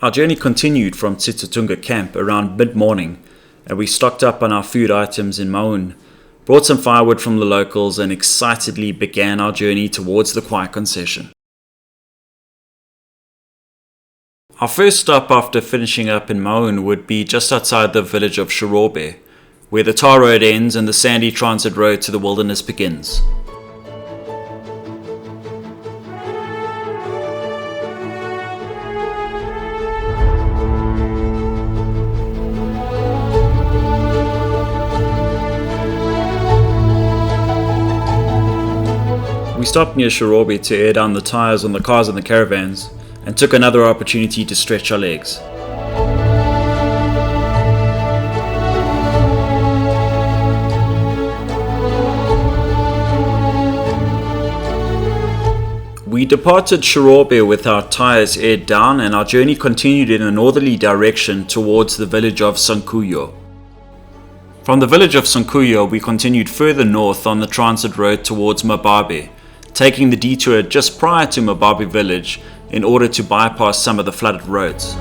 Our journey continued from Tsitsutunga camp around mid-morning, and we stocked up on our food items in Maun, brought some firewood from the locals, and excitedly began our journey towards the Khwai concession. Our first stop after finishing up in Maun would be just outside the village of Shirobe, where the tar road ends and the sandy transit road to the wilderness begins. We stopped near Shirobe to air down the tires on the cars and the caravans, and took another opportunity to stretch our legs. We departed Shirobe with our tires aired down, and our journey continued in a northerly direction towards the village of Sankuyo. From the village of Sankuyo, we continued further north on the transit road towards Mababe, taking the detour just prior to Mababe village in order to bypass some of the flooded roads.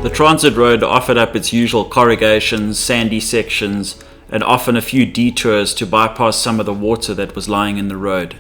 The transit road offered up its usual corrugations, sandy sections, and often a few detours to bypass some of the water that was lying in the road.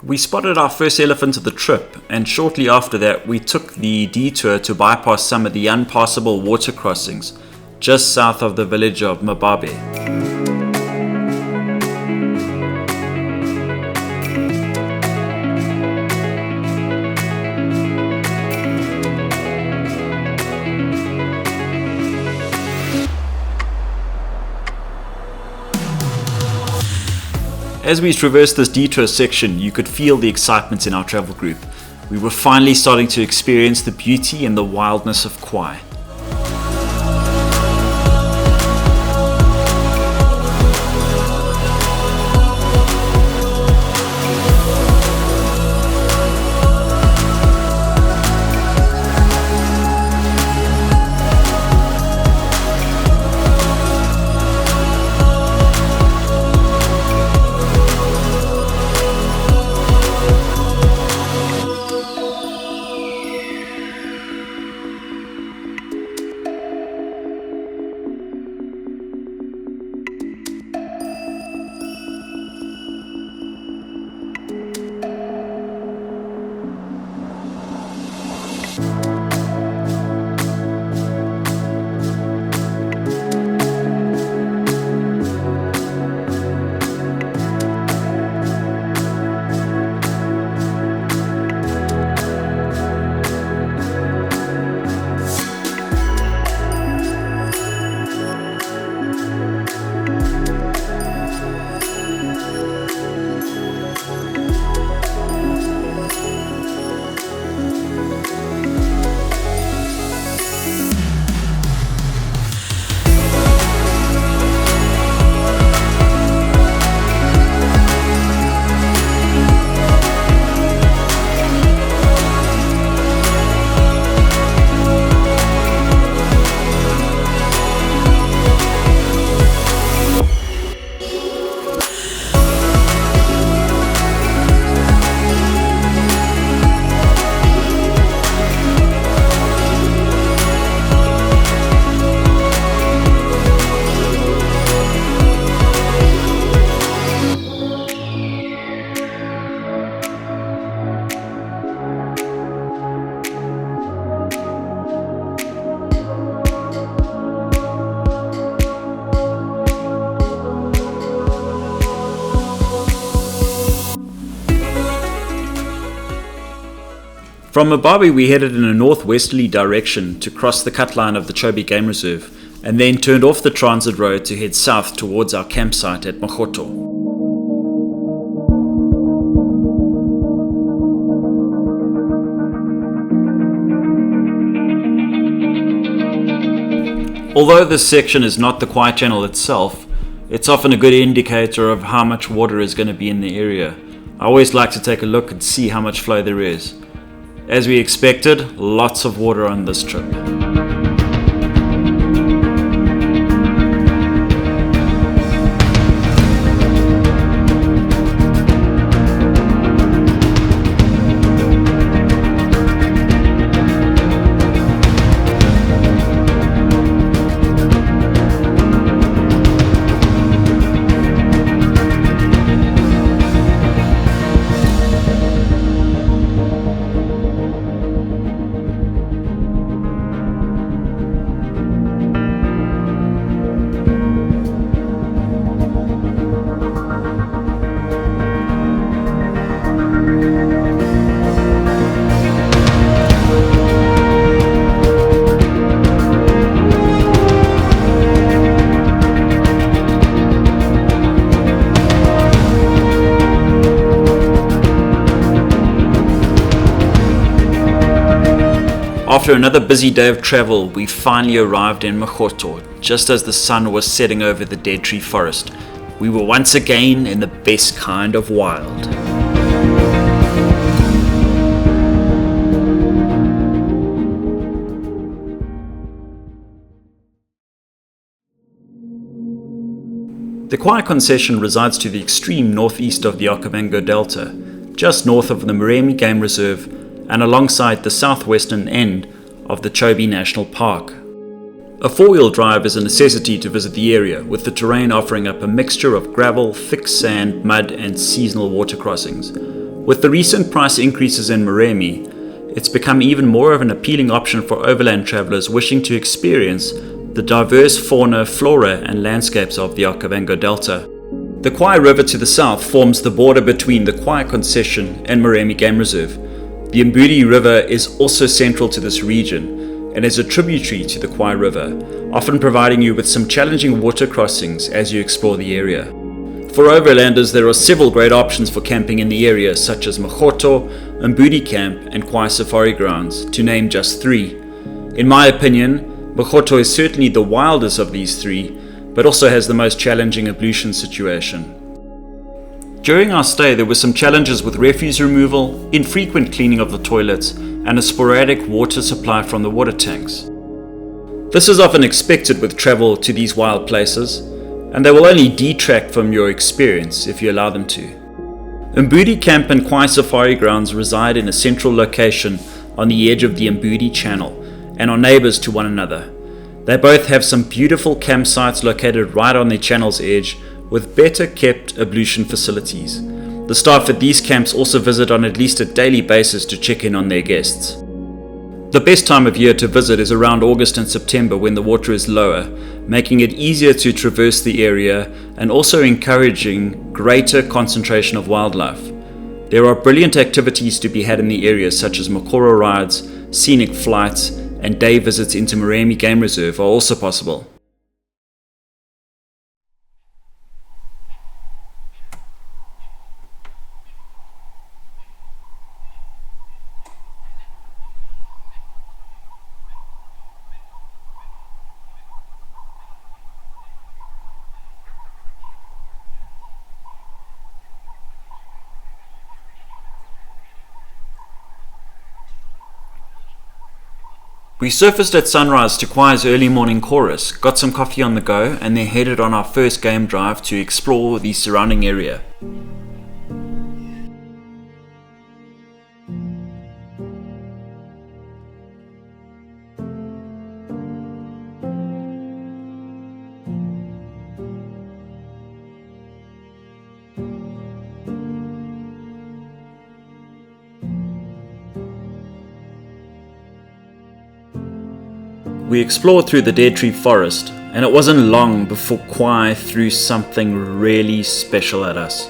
We spotted our first elephant of the trip, and shortly after that we took the detour to bypass some of the unpassable water crossings just south of the village of Mababe. As we traversed this detour section, you could feel the excitement in our travel group. We were finally starting to experience the beauty and the wildness of Khwai. From Mababe we headed in a northwesterly direction to cross the cut line of the Chobe Game Reserve, and then turned off the transit road to head south towards our campsite at Magotho. Although this section is not the Khwai Channel itself, it's often a good indicator of how much water is going to be in the area. I always like to take a look and see how much flow there is. As we expected, lots of water on this trip. After another busy day of travel, we finally arrived in Magotho, just as the sun was setting over the dead tree forest. We were once again in the best kind of wild. The Khwai concession resides to the extreme northeast of the Okavango Delta, just north of the Moremi Game Reserve and alongside the southwestern end of the Chobe National Park. A four-wheel drive is a necessity to visit the area, with the terrain offering up a mixture of gravel, thick sand, mud and seasonal water crossings. With the recent price increases in Moremi, it's become even more of an appealing option for overland travellers wishing to experience the diverse fauna, flora and landscapes of the Okavango Delta. The Khwai River to the south forms the border between the Khwai concession and Moremi Game Reserve. The Mbudi River is also central to this region and is a tributary to the Khwai River, often providing you with some challenging water crossings as you explore the area. For overlanders, there are several great options for camping in the area, such as Magotho, Mbudi Camp and Khwai Safari Grounds, to name just three. In my opinion, Magotho is certainly the wildest of these three, but also has the most challenging ablution situation. During our stay, there were some challenges with refuse removal, infrequent cleaning of the toilets, and a sporadic water supply from the water tanks. This is often expected with travel to these wild places, and they will only detract from your experience if you allow them to. Mbudi Camp and Khwai Safari Grounds reside in a central location on the edge of the Mbudi Channel and are neighbours to one another. They both have some beautiful campsites located right on the channel's edge, with better kept ablution facilities. The staff at these camps also visit on at least a daily basis to check in on their guests. The best time of year to visit is around August and September, when the water is lower, making it easier to traverse the area and also encouraging greater concentration of wildlife. There are brilliant activities to be had in the area, such as Makoro rides, scenic flights, and day visits into Moremi Game Reserve are also possible. We surfaced at sunrise to Khwai's early morning chorus, got some coffee on the go, and then headed on our first game drive to explore the surrounding area. We explored through the dead tree forest, and it wasn't long before Khwai threw something really special at us.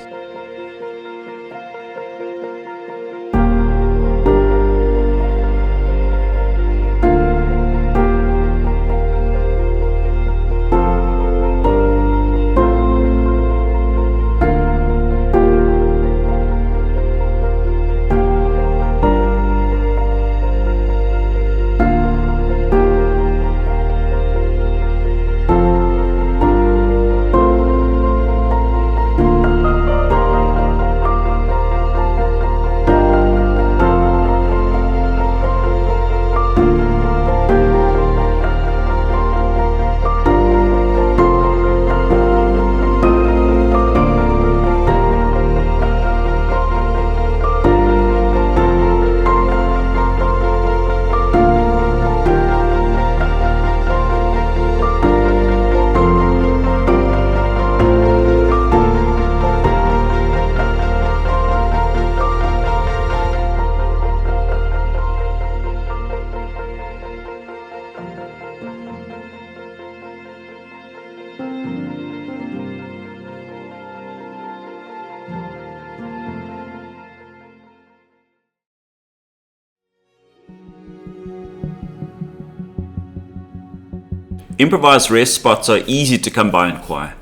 Improvised rest spots are easy to come by in Khwai.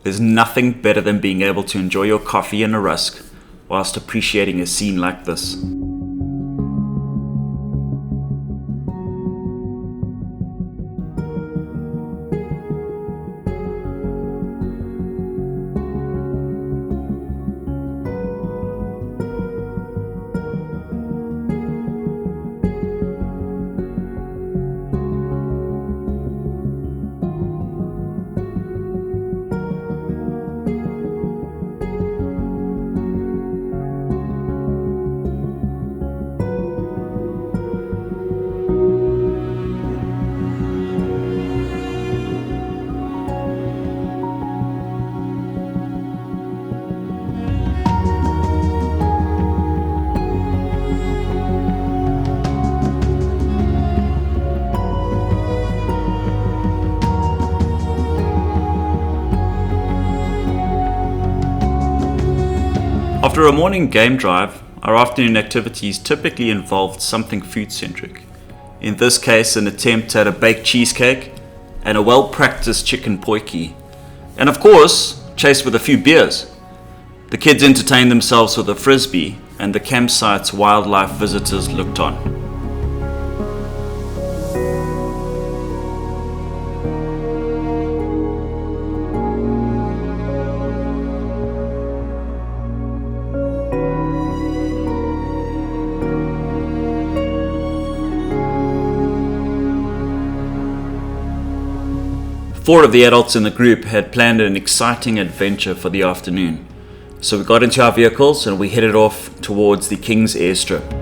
There's nothing better than being able to enjoy your coffee and a rusk whilst appreciating a scene like this. After a morning game drive, our afternoon activities typically involved something food-centric. In this case, an attempt at a baked cheesecake and a well-practiced chicken potjie. And of course, chased with a few beers. The kids entertained themselves with a frisbee, and the campsite's wildlife visitors looked on. Four of the adults in the group had planned an exciting adventure for the afternoon, so we got into our vehicles and we headed off towards the King's Airstrip.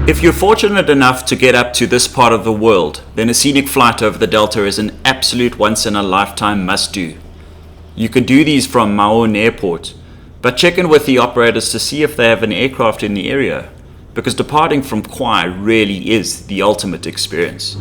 If you're fortunate enough to get up to this part of the world, then a scenic flight over the Delta is an absolute once-in-a-lifetime must-do. You can do these from Maun Airport, but check in with the operators to see if they have an aircraft in the area, because departing from Khwai really is the ultimate experience.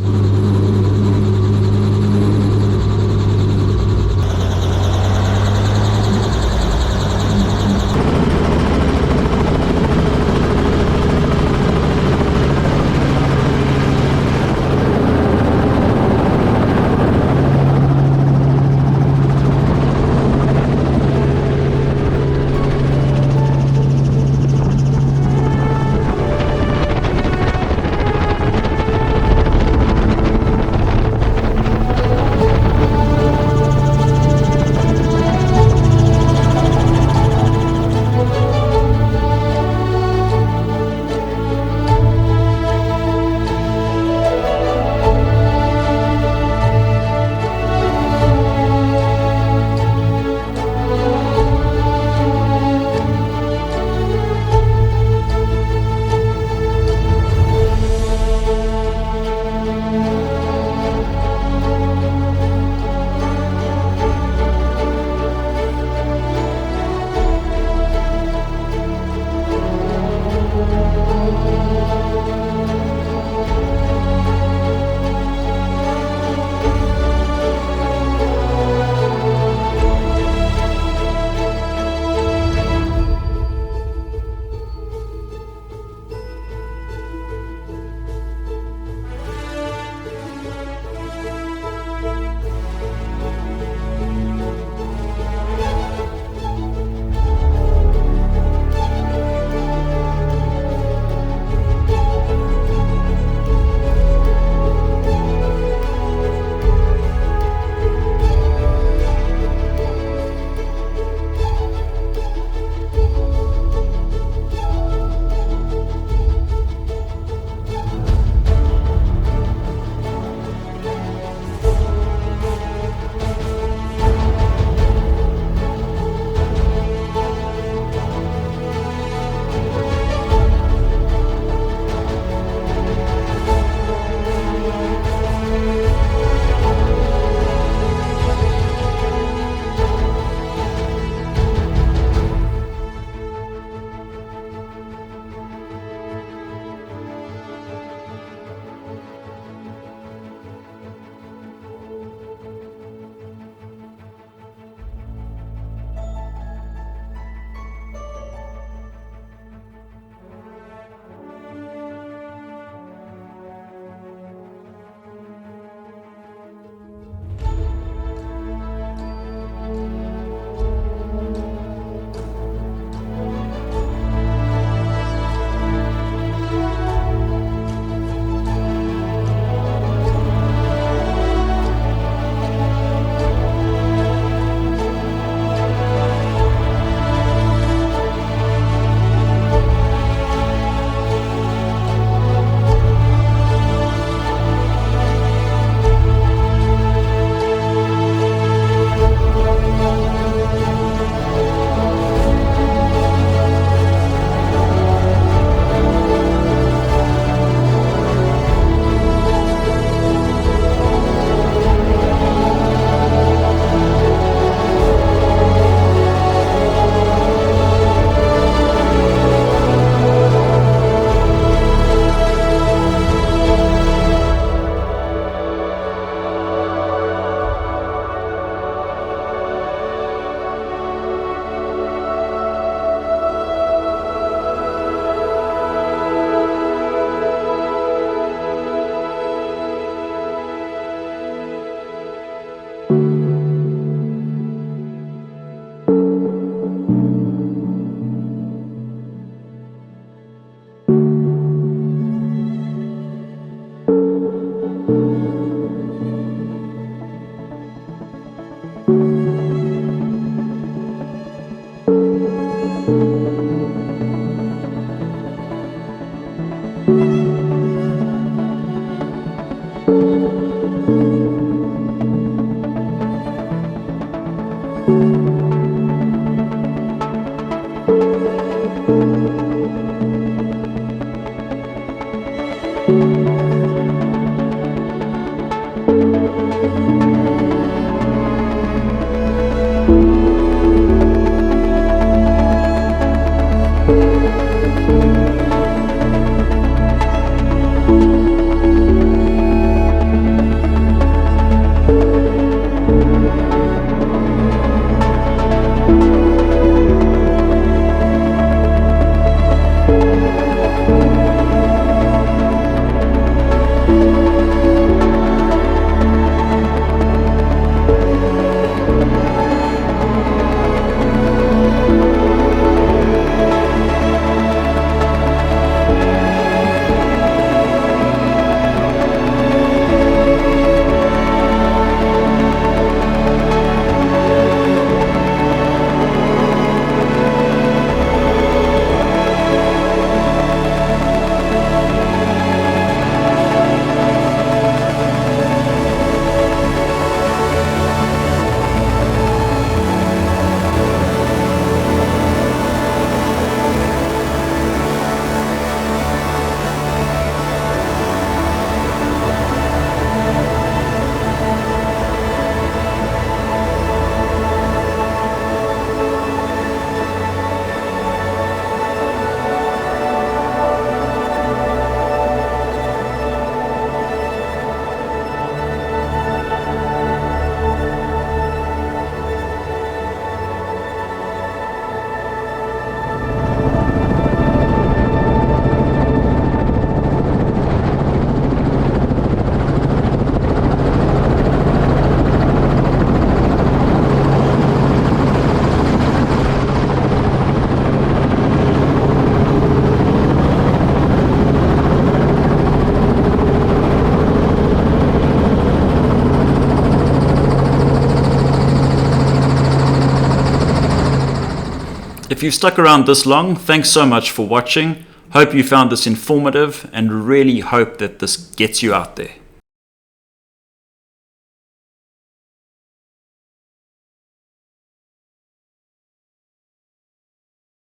If you've stuck around this long, thanks so much for watching. Hope you found this informative and really hope that this gets you out there.